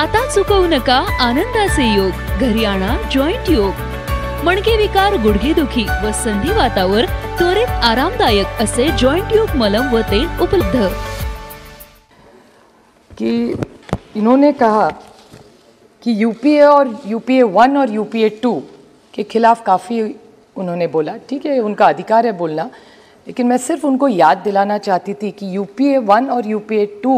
आता चुकवू नका आनंदाचे योग, घरी आणा जॉईंट योग। मणके विकार, गुडघेदुखी व संधिवातावर त्वरित आरामदायक असे जॉईंट योग मलम व तेल उपलब्ध। कि इन्होंने कहा कि यूपीए और यूपीए 1 और यूपीए 2 के खिलाफ काफ़ी उन्होंने बोला, ठीक है उनका अधिकार है बोलना, लेकिन मैं सिर्फ उनको याद दिलाना चाहती थी कि यूपीए 1 और यूपीए 2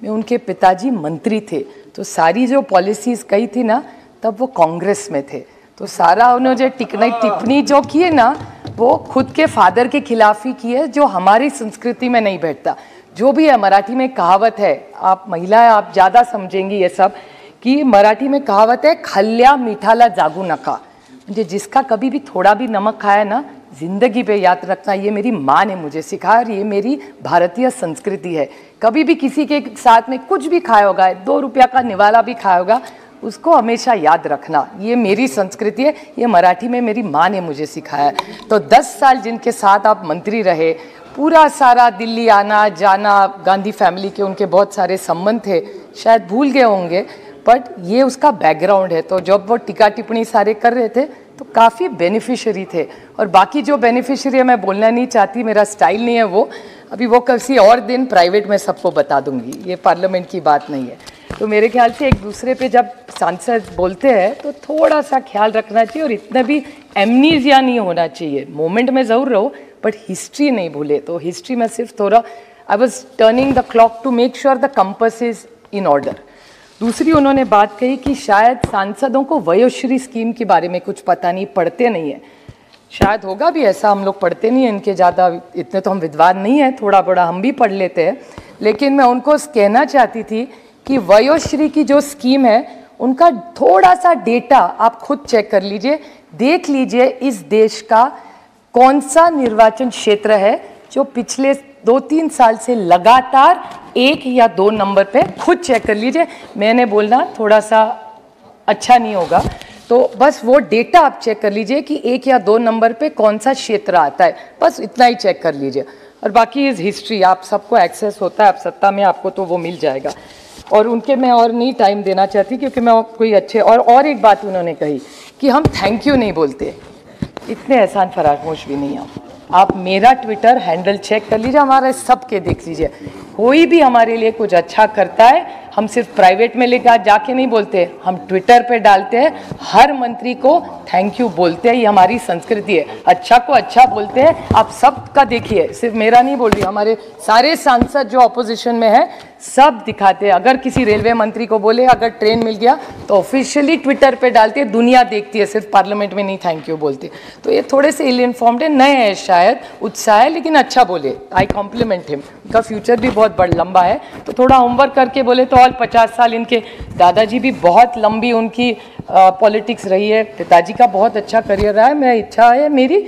में उनके पिताजी मंत्री थे, तो सारी जो पॉलिसीज़ कही थी ना तब वो कांग्रेस में थे, तो सारा उन्होंने टिप्पणी जो की है ना वो खुद के फादर के खिलाफ ही की है, जो हमारी संस्कृति में नहीं बैठता। जो भी है, मराठी में कहावत है, आप महिला है आप ज़्यादा समझेंगी ये सब, कि मराठी में कहावत है खाल्ल्या मिठाला जागू नका, म्हणजे जिसका कभी भी थोड़ा भी नमक खाया ना जिंदगी पे याद रखना। ये मेरी माँ ने मुझे सिखाया और ये मेरी भारतीय संस्कृति है। कभी भी किसी के साथ में कुछ भी खाया होगा, 2 रुपया का निवाला भी खाया होगा, उसको हमेशा याद रखना, ये मेरी संस्कृति है, ये मराठी में मेरी माँ ने मुझे सिखाया। तो 10 साल जिनके साथ आप मंत्री रहे, पूरा सारा दिल्ली आना जाना, गांधी फैमिली के उनके बहुत सारे संबंध थे, शायद भूल गए होंगे, बट ये उसका बैकग्राउंड है। तो जब वो टीका टिप्पणी सारे कर रहे थे तो काफ़ी बेनिफिशियरी थे, और बाकी जो बेनिफिशियरी है मैं बोलना नहीं चाहती, मेरा स्टाइल नहीं है वो, अभी वो किसी और दिन प्राइवेट में सबको बता दूंगी, ये पार्लियामेंट की बात नहीं है। तो मेरे ख्याल से एक दूसरे पे जब सांसद बोलते हैं तो थोड़ा सा ख्याल रखना चाहिए, और इतना भी एमनीजिया नहीं होना चाहिए, मोमेंट में ज़रूर रहो बट हिस्ट्री नहीं भूले। तो हिस्ट्री में सिर्फ थोड़ा I was turning the clock to make sure the compass is in order. दूसरी उन्होंने बात कही कि शायद सांसदों को वयोश्री स्कीम के बारे में कुछ पता नहीं, पढ़ते नहीं है, शायद होगा भी ऐसा, हम लोग पढ़ते नहीं हैं इनके ज़्यादा, इतने तो हम विद्वान नहीं हैं, थोड़ा बड़ा हम भी पढ़ लेते हैं, लेकिन मैं उनको कहना चाहती थी कि वयोश्री की जो स्कीम है उनका थोड़ा सा डेटा आप खुद चेक कर लीजिए, देख लीजिए इस देश का कौन सा निर्वाचन क्षेत्र है जो पिछले 2-3 साल से लगातार 1 या 2 नंबर पे, खुद चेक कर लीजिए, मैंने बोलना थोड़ा सा अच्छा नहीं होगा, तो बस वो डेटा आप चेक कर लीजिए कि 1 या 2 नंबर पे कौन सा क्षेत्र आता है, बस इतना ही चेक कर लीजिए। और बाकी इज़ हिस्ट्री, आप सबको एक्सेस होता है, आप सत्ता में आपको तो वो मिल जाएगा। और उनके मैं और नहीं टाइम देना चाहती क्योंकि मैं कोई अच्छे, और एक बात उन्होंने कही कि हम थैंक यू नहीं बोलते, इतने एहसान फरामोश भी नहीं आप मेरा ट्विटर हैंडल चेक कर लीजिए, हमारे सबके देख लीजिए, कोई भी हमारे लिए कुछ अच्छा करता है हम सिर्फ प्राइवेट में लेकर जाके नहीं बोलते, हम ट्विटर पे डालते हैं, हर मंत्री को थैंक यू बोलते हैं, ये हमारी संस्कृति है, अच्छा को अच्छा बोलते हैं। आप सबका देखिए, सिर्फ मेरा नहीं बोल रही, हमारे सारे सांसद जो अपोजिशन में है सब दिखाते हैं, अगर किसी रेलवे मंत्री को बोले अगर ट्रेन मिल गया तो ऑफिशियली ट्विटर पे डालते हैं, दुनिया देखती है, सिर्फ पार्लियामेंट में नहीं थैंक यू बोलते। तो ये थोड़े से इल इन्फॉर्म्ड है, नए हैं शायद, उत्साह है, लेकिन अच्छा बोले, आई कॉम्प्लीमेंट हिम, उनका फ्यूचर भी बहुत बड़ा लंबा है, तो थोड़ा होमवर्क करके बोले तो और 50 साल, इनके दादाजी भी बहुत लंबी उनकी पॉलिटिक्स रही है, पिताजी का बहुत अच्छा करियर रहा है, मैं इच्छा है मेरी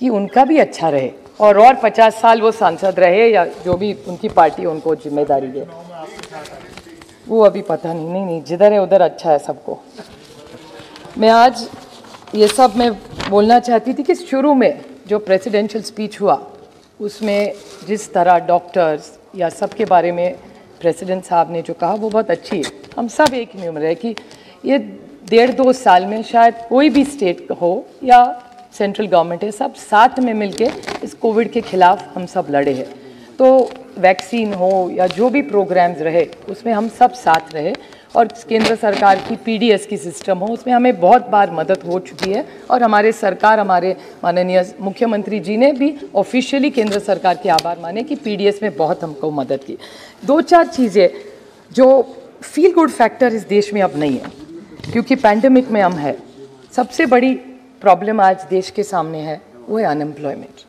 कि उनका भी अच्छा रहे और 50 साल वो सांसद रहे, या जो भी उनकी पार्टी उनको जिम्मेदारी दे, वो अभी पता नहीं, जिधर है उधर अच्छा है सबको। मैं आज ये सब मैं बोलना चाहती थी कि शुरू में जो प्रेसिडेंशियल स्पीच हुआ उसमें जिस तरह डॉक्टर्स या सबके बारे में प्रेसिडेंट साहब ने जो कहा वो बहुत अच्छी है, हम सब एक ही उम्र है कि ये 1.5-2 साल में शायद कोई भी स्टेट हो या सेंट्रल गवर्नमेंट है, सब साथ में मिलके इस कोविड के खिलाफ हम सब लड़े हैं। तो वैक्सीन हो या जो भी प्रोग्राम्स रहे उसमें हम सब साथ रहे, और केंद्र सरकार की पीडीएस की सिस्टम हो उसमें हमें बहुत बार मदद हो चुकी है, और हमारे सरकार, हमारे माननीय मुख्यमंत्री जी ने भी ऑफिशियली केंद्र सरकार के आभार माने कि पीडीएस में बहुत हमको मदद की। 2-4 चीज़ें जो फील गुड फैक्टर इस देश में अब नहीं है, क्योंकि पैंडेमिक में हम है, सबसे बड़ी प्रॉब्लम आज देश के सामने है वो है unemployment.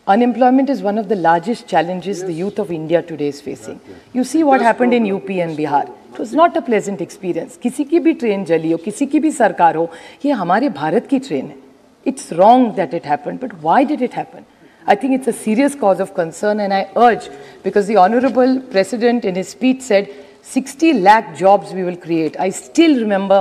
Unemployment is one of the largest challenges the youth of India today is facing. You see what happened in UP and Bihar. It was not a pleasant experience. किसी की भी ट्रेन जली हो, किसी की भी सरकार हो, ये हमारे भारत की ट्रेन है. It's wrong that it happened, but why did it happen? I think it's a serious cause of concern, and I urge, because the Honorable President in his speech said 60 lakh jobs we will create. I still remember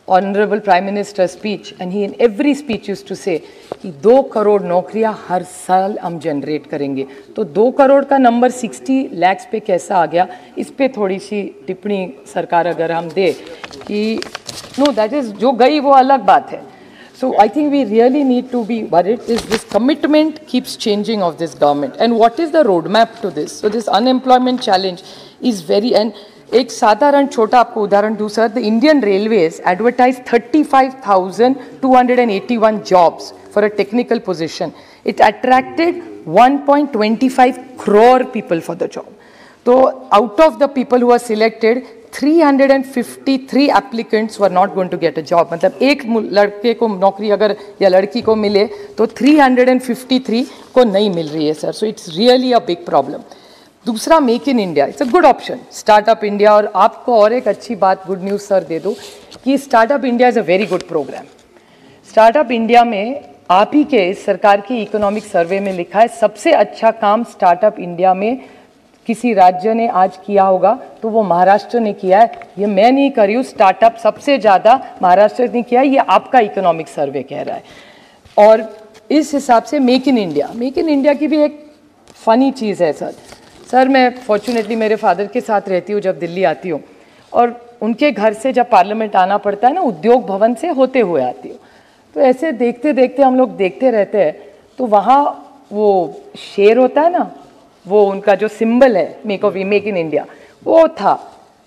Honorable Prime Minister's speech, and he in every speech used to say कि 2 करोड़ नौकरियां हर साल हम generate करेंगे. तो 2 करोड़ का number 60 lakh पे कैसा आ गया, इस पे थोड़ी सी टिप्पणी सरकार अगर हम दे कि नो दैट इज जो गई वो अलग बात है. So I think we really need to be worried is this commitment keeps changing of this government, and what is the roadmap to this? So this unemployment challenge is very, and एक साधारण छोटा आपको उदाहरण दूं sir, the Indian railways advertise 35,281 jobs for a technical position. It attracted 1.25 crore people for the job. So out of the people who were selected, 353 applicants were not going to get a job. मतलब एक लड़के को नौकरी अगर या लड़की को मिले तो 353 को नहीं मिल रही है sir. So it's really a big problem. दूसरा, make in India, it's a good option. Startup India, और आपको और एक अच्छी बात गुड न्यूज़ सर दे दूं कि startup India is a very good programme. Startup India में आप ही के सरकार की इकोनॉमिक सर्वे में लिखा है सबसे अच्छा काम स्टार्टअप इंडिया में किसी राज्य ने आज किया होगा तो वो महाराष्ट्र ने किया है. ये मैं नहीं कर रही हूँ, स्टार्टअप सबसे ज़्यादा महाराष्ट्र ने किया है, ये आपका इकोनॉमिक सर्वे कह रहा है. और इस हिसाब से मेक इन इंडिया की भी एक फ़नी चीज़ है सर. सर मैं फॉर्चुनेटली मेरे फादर के साथ रहती हूँ जब दिल्ली आती हूँ, और उनके घर से जब पार्लियामेंट आना पड़ता है ना, उद्योग भवन से होते हुए आती हूँ, तो ऐसे देखते देखते हम लोग देखते रहते हैं, तो वहाँ वो शेर होता है ना, वो उनका जो सिंबल है मेक इन इंडिया वो था.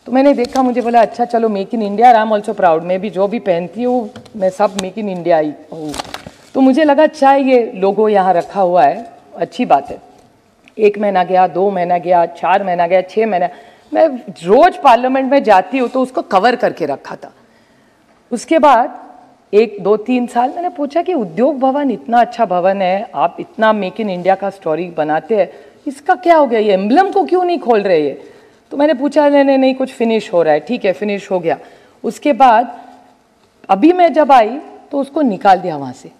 तो मैंने देखा, मुझे बोला अच्छा चलो make in India, I am also proud. मैं भी जो भी पहनती हूँ मैं सब मेक इन इंडिया ही हूँ. तो मुझे लगा अच्छा ये लोगो यहाँ रखा हुआ है, अच्छी बात है. 1 महीना गया, 2 महीना गया, 4 महीना गया, 6 महीना. मैं रोज पार्लियामेंट में जाती हूँ तो उसको कवर करके रखा था. उसके बाद 1, 2, 3 साल मैंने पूछा कि उद्योग भवन इतना अच्छा भवन है, आप इतना मेक इन इंडिया का स्टोरी बनाते हैं, इसका क्या हो गया, ये एम्बलम को क्यों नहीं खोल रहे ये? तो मैंने पूछा नहीं कुछ फिनिश हो रहा है. ठीक है, फिनिश हो गया. उसके बाद अभी मैं जब आई तो उसको निकाल दिया वहाँ से.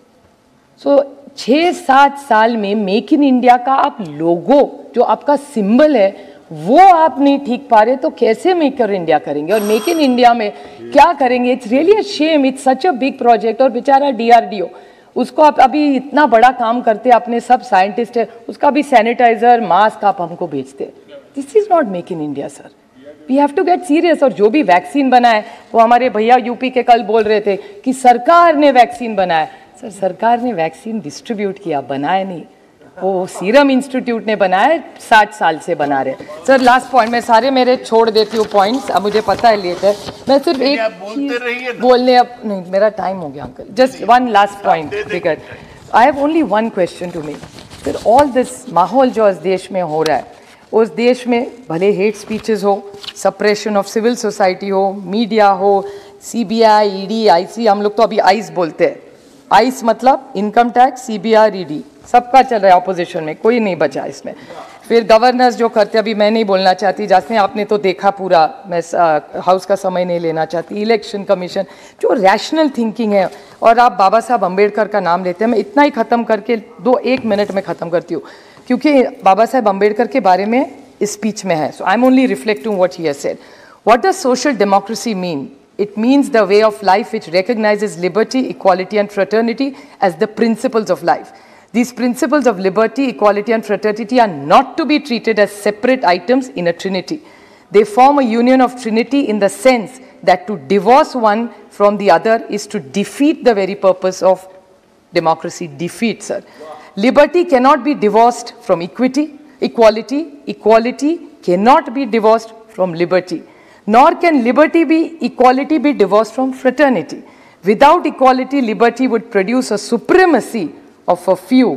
सो 6-7 साल में मेक इन इंडिया का आप लोगो जो आपका सिंबल है वो आप नहीं ठीक पा रहे, तो कैसे मेक इन इंडिया करेंगे? और मेक इन इंडिया में क्या करेंगे? It's really a shame, it's such a big project. और बेचारा DRDO, उसको आप अभी इतना बड़ा काम करते, अपने सब साइंटिस्ट है, उसका भी सैनिटाइजर मास्क आप हमको भेजते. This is not make in India sir. We have to get serious. और जो भी वैक्सीन बनाए, वो हमारे भैया यूपी के कल बोल रहे थे कि सरकार ने वैक्सीन बनाया. सर सरकार ने वैक्सीन डिस्ट्रीब्यूट किया, बनाया नहीं. वो सीरम इंस्टीट्यूट ने बनाया, 60 साल से बना रहे. सर लास्ट पॉइंट, मैं सारे मेरे छोड़ देती हूँ पॉइंट्स, अब मुझे पता है लेट है. मैं सिर्फ एक बोलने, अब नहीं मेरा टाइम हो गया uncle. Just one last point, because I have only one question to make. फिर ऑल दिस माहौल जो इस देश में हो रहा है, उस देश में भले हेट स्पीचेस हो, सप्रेशन ऑफ सिविल सोसाइटी हो, मीडिया हो, CBI, ED, IC, हम लोग तो अभी आइस बोलते हैं. आइस मतलब इनकम टैक्स, CBI, ED, सबका चल रहा है ऑपोजिशन में, कोई नहीं बचा इसमें. फिर गवर्नर्स जो करते, अभी मैं नहीं बोलना चाहती, जैसे आपने तो देखा पूरा, मैं हाउस का समय नहीं लेना चाहती. इलेक्शन कमीशन, जो रैशनल थिंकिंग है, और आप बाबा साहब अम्बेडकर का नाम लेते हैं. मैं इतना ही ख़त्म करके 1 मिनट में ख़त्म करती हूँ, क्योंकि बाबा साहब अम्बेडकर के बारे में इस स्पीच में है. So I am only reflecting what he has said. What does social democracy mean? It means the way of life which recognizes liberty, equality and fraternity as the principles of life. These principles of liberty, equality and fraternity are not to be treated as separate items in a trinity. They form a union of trinity in the sense that to divorce one from the other is to defeat the very purpose of democracy. Defeat, sir. Liberty cannot be divorced from equity. Equality cannot be divorced from liberty. Nor can equality be divorced from fraternity. Without equality, liberty would produce a supremacy of a few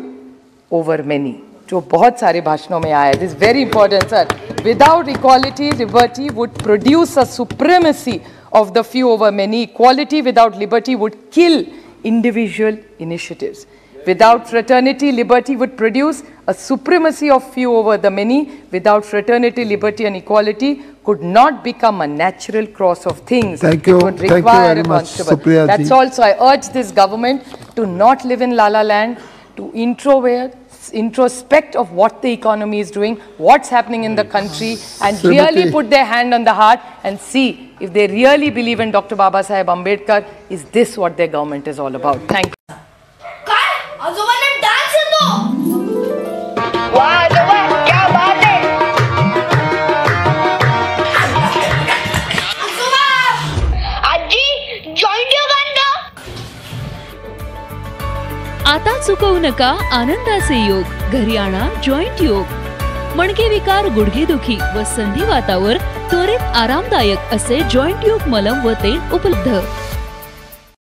over many. जो बहुत सारे भाषणों में आया है. This is very important, sir. Without equality, liberty would produce a supremacy of the few over many. Equality without liberty would kill individual initiatives. Without fraternity, liberty would produce a supremacy of few over the many. Without fraternity, liberty and equality could not become a natural cross of things. Thank you. It would require Thank you very a much, constable. Supriya That's ji. also, I urge this government to not live in La La Land, to introvert, introspect of what the economy is doing, what's happening in the country, and really put their hand on the heart and see if they really believe in Dr. Baba Saheb Ambedkar. Is this what their government is all about? Thank you. काय आजोबांना dance येतो? वाह आजोबा, क्या बात है. आजोबा आजी जॉईंट योग आणलं. आता चुकवू नका आनंदाचे योग. घरी आणा जॉईंट योग. मणके विकार, गुडघेदुखी व संधिवातावर त्वरित आरामदायक असे जॉईंट योग मलम व तेल उपलब्ध.